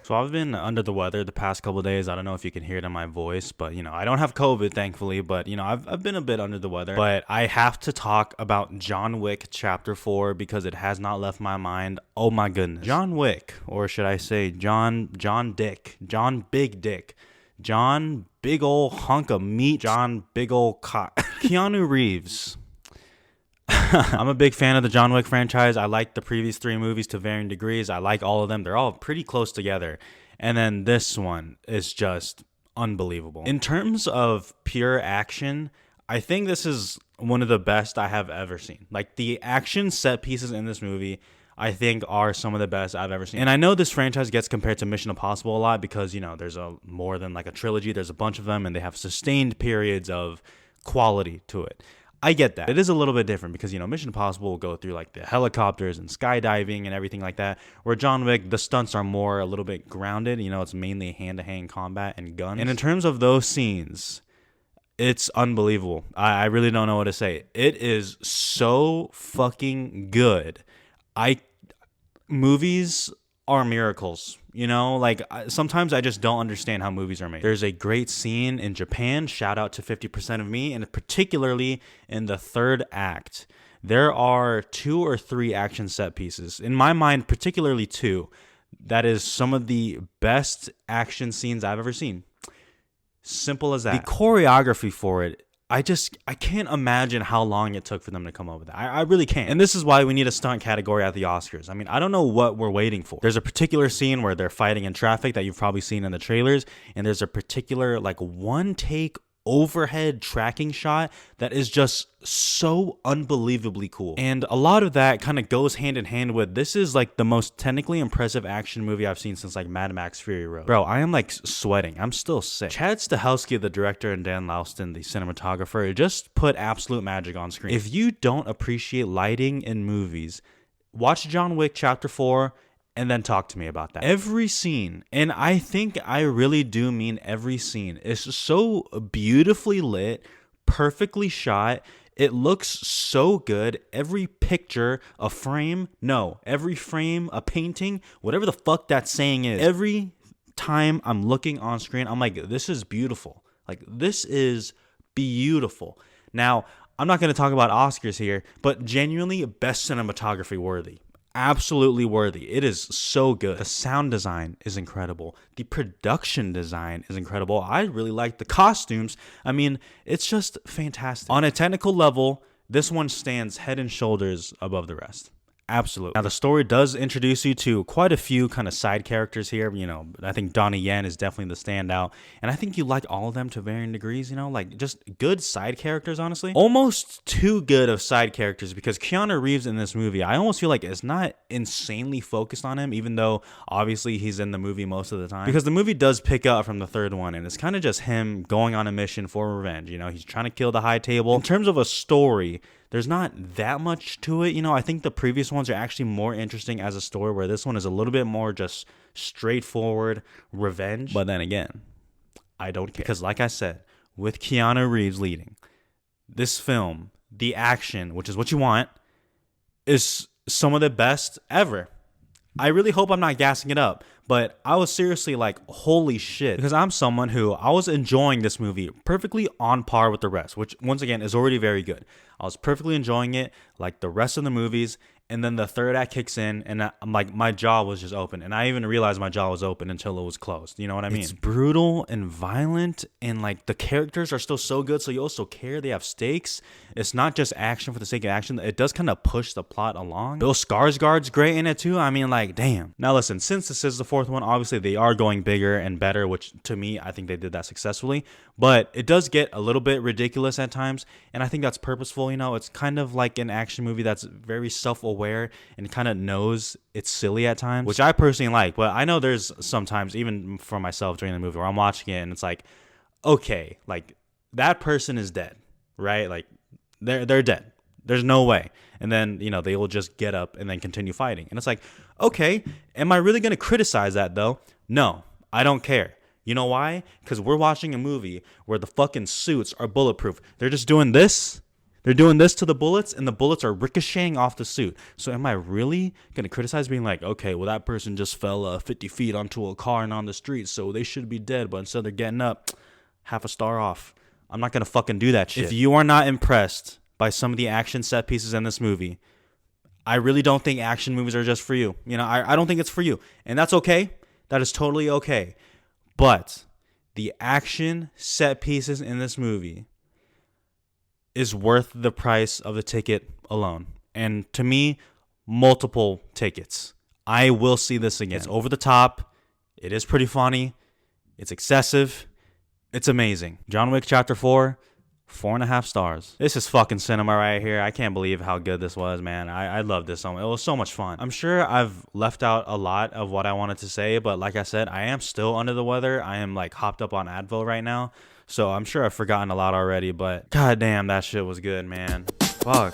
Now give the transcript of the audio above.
So I've been under the weather the past couple of days. I don't know if you can hear it in my voice, but I don't have COVID, thankfully. But I've been a bit under the weather. But I have to talk about John Wick Chapter 4 because it has not left my mind. Oh my goodness, John Wick, or should I say John Big Dick, John Big Ol' Hunk of Meat, John Big Ol' Cock, Keanu Reeves. I'm a big fan of the John Wick franchise. I like the previous 3 movies to varying degrees. I like all of them. They're all pretty close together. And then this one is just unbelievable. In terms of pure action, I think this is one of the best I have ever seen. Like, the action set pieces in this movie, I think, are some of the best I've ever seen. And I know this franchise gets compared to Mission Impossible a lot because, there's more than like a trilogy. There's a bunch of them and they have sustained periods of quality to it. I get that. It is a little bit different because, Mission Impossible will go through like the helicopters and skydiving and everything like that. Where John Wick, the stunts are more a little bit grounded. It's mainly hand-to-hand combat and guns. And in terms of those scenes, it's unbelievable. I really don't know what to say. It is so fucking good. Movies are miracles. Sometimes I just don't understand how movies are made. There's a great scene in Japan, shout out to 50% of Me, and particularly in the third act. There are 2 or 3 action set pieces. In my mind, particularly 2. That is some of the best action scenes I've ever seen. Simple as that. The choreography for it, I can't imagine how long it took for them to come up with that. I really can't. And this is why we need a stunt category at the Oscars. I don't know what we're waiting for. There's a particular scene where they're fighting in traffic that you've probably seen in the trailers. And there's a particular one take overhead tracking shot that is just so unbelievably cool. And a lot of that kind of goes hand in hand with, this is like the most technically impressive action movie I've seen since like Mad Max Fury Road. Bro, I am like sweating. I'm still sick. Chad Stahelski, the director, and Dan Lauston, the cinematographer, just put absolute magic on screen. If you don't appreciate lighting in movies, watch John Wick Chapter 4 and then talk to me about that. Every scene, and I think I really do mean every scene, is so beautifully lit, perfectly shot. It looks so good. Every picture, a frame, a painting, whatever the fuck that saying is. Every time I'm looking on screen, I'm like, this is beautiful. Like, this is beautiful. Now, I'm not going to talk about Oscars here, but genuinely best cinematography worthy. Absolutely worthy. It is so good. The sound design is incredible. The production design is incredible. I really like the costumes. It's just fantastic. On a technical level, this one stands head and shoulders above the rest. Absolutely. Now, the story does introduce you to quite a few kind of side characters here. I think Donnie Yen is definitely the standout. And I think you like all of them to varying degrees, just good side characters, honestly. Almost too good of side characters because Keanu Reeves in this movie, I almost feel like it's not insanely focused on him, even though obviously he's in the movie most of the time. Because the movie does pick up from the third one, and it's kind of just him going on a mission for revenge. He's trying to kill the High Table. In terms of a story, there's not that much to it. I think the previous ones are actually more interesting as a story, where this one is a little bit more just straightforward revenge. But then again, I don't care. Because like I said, with Keanu Reeves leading, this film, the action, which is what you want, is some of the best ever. I really hope I'm not gassing it up, but I was seriously like, holy shit. Because I'm someone who, I was enjoying this movie perfectly on par with the rest, which once again is already very good. I was perfectly enjoying it like the rest of the movies. And then the third act kicks in and I'm like, my jaw was just open. And I even realized my jaw was open until it was closed. You know what I mean? It's brutal and violent, and like the characters are still so good. So you also care. They have stakes. It's not just action for the sake of action. It does kind of push the plot along. Bill Skarsgård's great in it too. Damn. Now listen, since this is the fourth one, obviously they are going bigger and better, which to me, I think they did that successfully. But it does get a little bit ridiculous at times. And I think that's purposeful. It's kind of like an action movie that's very self-aware and kind of knows it's silly at times, which I personally like. But I know there's sometimes, even for myself during the movie, where I'm watching it and it's like, okay, like that person is dead, right? Like they're dead. There's no way. And then, they will just get up and then continue fighting. And it's like, okay, am I really going to criticize that though? No, I don't care. You know why? Because we're watching a movie where the fucking suits are bulletproof. They're just doing this. They're doing this to the bullets, and the bullets are ricocheting off the suit. So am I really going to criticize being like, okay, well, that person just fell 50 feet onto a car and on the street, so they should be dead, but instead they're getting up, half a star off. I'm not going to fucking do that shit. If you are not impressed by some of the action set pieces in this movie, I really don't think action movies are just for you. You know, I don't think it's for you. And that's okay. That is totally okay. But the action set pieces in this movie is worth the price of the ticket alone. And to me, multiple tickets. I will see this again. It's over the top. It is pretty funny. It's excessive. It's amazing. John Wick Chapter 4, 4.5 stars. This is fucking cinema right here. I can't believe how good this was, man. I love this so much. It was so much fun. I'm sure I've left out a lot of what I wanted to say, but like I said, I am still under the weather. I am like hopped up on Advil right now, so I'm sure I've forgotten a lot already, but goddamn, that shit was good, man. Fuck.